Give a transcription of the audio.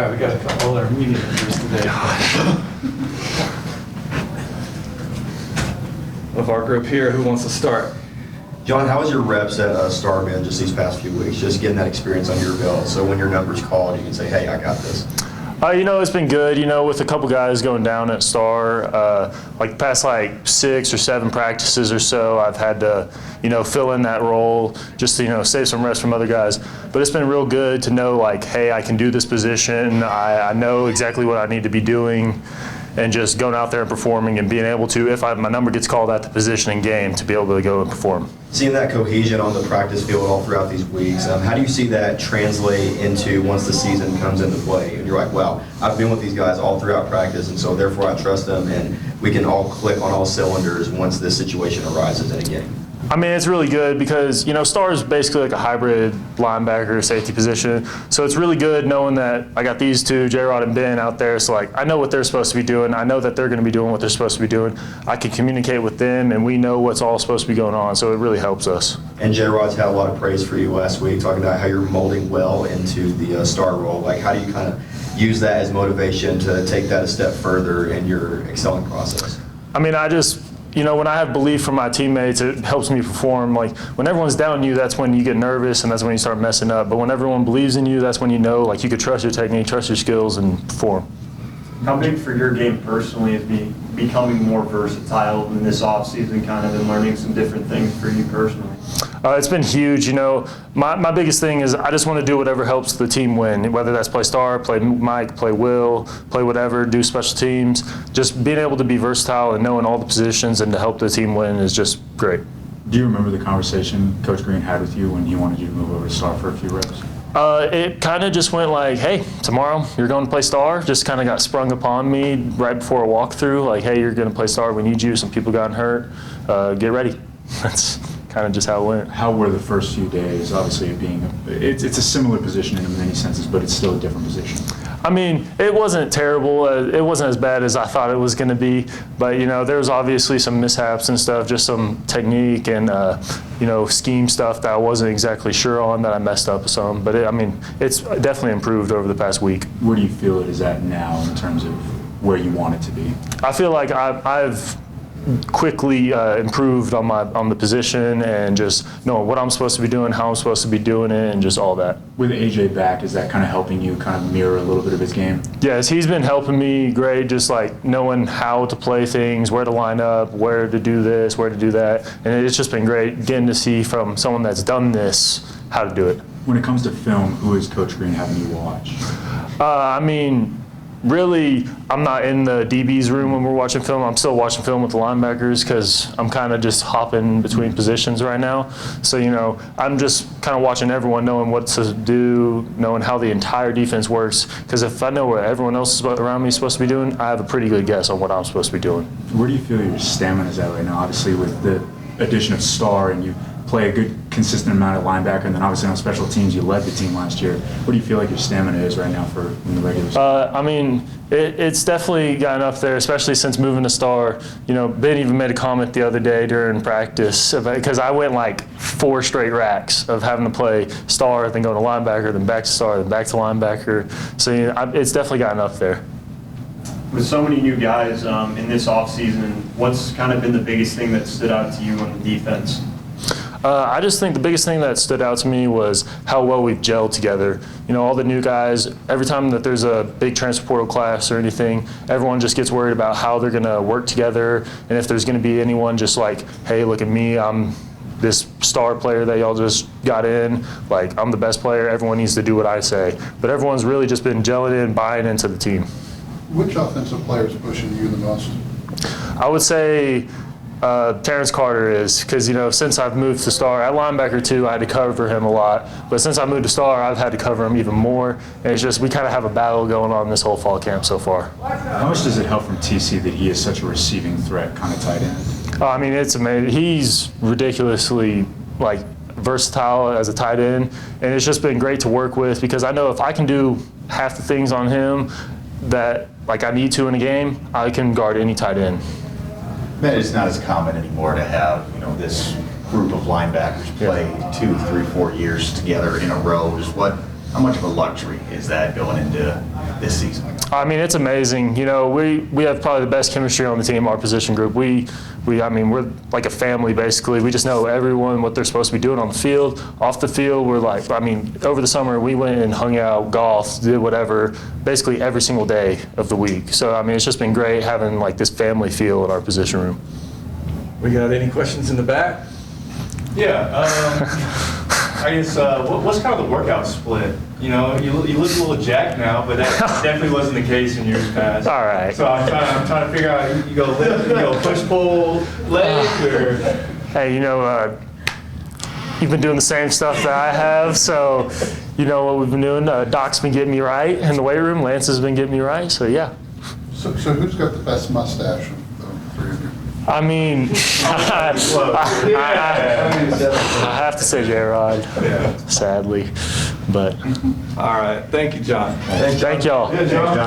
right, we got a couple other media members today. Of our group here, who wants to start? John, how was your reps at Star been just these past few weeks? Just getting that experience under your belt, so when your number's called, you can say, "Hey, I got this." It's been good. With a couple guys going down at Star, like the past 6 or 7 practices or so, I've had to, fill in that role just to, save some rest from other guys. But it's been real good to know, hey, I can do this position. I know exactly what I need to be doing. And just going out there and performing and being able to, if my number gets called at the position in game, to be able to go and perform. Seeing that cohesion on the practice field all throughout these weeks, how do you see that translate into once the season comes into play? And you're like, wow, I've been with these guys all throughout practice, and so therefore I trust them, and we can all click on all cylinders once this situation arises in a game. It's really good because, Star is basically like a hybrid linebacker safety position. So it's really good knowing that I got these two, J-Rod and Ben, out there. So, I know what they're supposed to be doing. I know that they're going to be doing what they're supposed to be doing. I can communicate with them, and we know what's all supposed to be going on. So it really helps us. And J-Rod's had a lot of praise for you last week, talking about how you're molding well into the Star role. How do you kind of use that as motivation to take that a step further in your excelling process? When I have belief from my teammates, it helps me perform. When everyone's down on you, that's when you get nervous and that's when you start messing up. But when everyone believes in you, that's when you know, you could trust your technique, trust your skills, and perform. How big for your game personally is becoming more versatile in this offseason, and learning some different things for you personally? It's been huge. My biggest thing is I just want to do whatever helps the team win, whether that's play Star, play Mike, play Will, play whatever, do special teams. Just being able to be versatile and knowing all the positions and to help the team win is just great. Do you remember the conversation Coach Green had with you when he wanted you to move over to Star for a few reps? It kind of just went hey, tomorrow you're going to play Star. Just kind of got sprung upon me right before a walkthrough, hey, you're going to play Star. We need you. Some people got hurt. Get ready. That's kind of just how it went. How were the first few days? Obviously, it's a similar position in many senses, but it's still a different position. It wasn't terrible. It wasn't as bad as I thought it was going to be. But, there was obviously some mishaps and stuff, just some technique and, scheme stuff that I wasn't exactly sure on that I messed up some. But, it's definitely improved over the past week. Where do you feel it is at now in terms of where you want it to be? I feel like I've quickly improved on the position and just knowing what I'm supposed to be doing, how I'm supposed to be doing it, and just all that. With AJ back, is that kind of helping you kind of mirror a little bit of his game? Yes, he's been helping me great, just knowing how to play things, where to line up, where to do this, where to do that. And it's just been great getting to see from someone that's done this how to do it. When it comes to film, who is Coach Green having you watch? Really, I'm not in the DB's room when we're watching film. I'm still watching film with the linebackers because I'm kind of just hopping between positions right now. So, I'm just kind of watching everyone, knowing what to do, knowing how the entire defense works. Because if I know what everyone else around me is supposed to be doing, I have a pretty good guess on what I'm supposed to be doing. Where do you feel your stamina is at right now? Obviously, with the addition of Star and you play a good, consistent amount of linebacker, and then obviously on special teams, you led the team last year. What do you feel like your stamina is right now for in the regular season? It's definitely gotten up there, especially since moving to Star. Ben even made a comment the other day during practice because I went 4 straight racks of having to play Star, then going to linebacker, then back to Star, then back to linebacker. So it's definitely gotten up there. With so many new guys in this offseason, what's kind of been the biggest thing that stood out to you on the defense? I just think the biggest thing that stood out to me was how well we've gelled together. All the new guys, every time that there's a big transfer portal class or anything, everyone just gets worried about how they're going to work together, and if there's going to be anyone just hey, look at me, I'm this Star player that y'all just got in, I'm the best player, everyone needs to do what I say. But everyone's really just been gelling in, buying into the team. Which offensive player is pushing you the most? I would say Terrence Carter is, because since I've moved to Star, at linebacker too, I had to cover him a lot. But since I moved to Star, I've had to cover him even more. And it's just we kind of have a battle going on this whole fall camp so far. How much does it help from TC that he is such a receiving threat kind of tight end? It's amazing. He's ridiculously versatile as a tight end, and it's just been great to work with because I know if I can do half the things on him that I need to in a game, I can guard any tight end. Man, it's not as common anymore to have this group of linebackers play 2, 3, 4 years together in a row. Just what How much of a luxury is that going into this season? I mean, it's amazing. You know, we have probably the best chemistry on the team, our position group. I mean, we're like a family, basically. We just know everyone, what they're supposed to be doing on the field. Off the field, we're like, I mean, over the summer, we went and hung out, golfed, did whatever, basically every single day of the week. So, I mean, it's just been great having like this family feel in our position room. We got any questions in the back? Yeah, I guess, what's kind of the workout split? You know, you look a little jacked now, but that definitely wasn't the case in years past. All right. So I'm trying to figure out, you go lift, you go push, pull, leg, or? Hey, you know, you've been doing the same stuff that I have, so you know what we've been doing. Doc's been getting me right in the weight room. Lance has been getting me right, so yeah. So who's got the best mustache of the three of you? I mean, I have to say J-Rod, sadly, but All right, thank you, John. thank y'all. Yeah, John.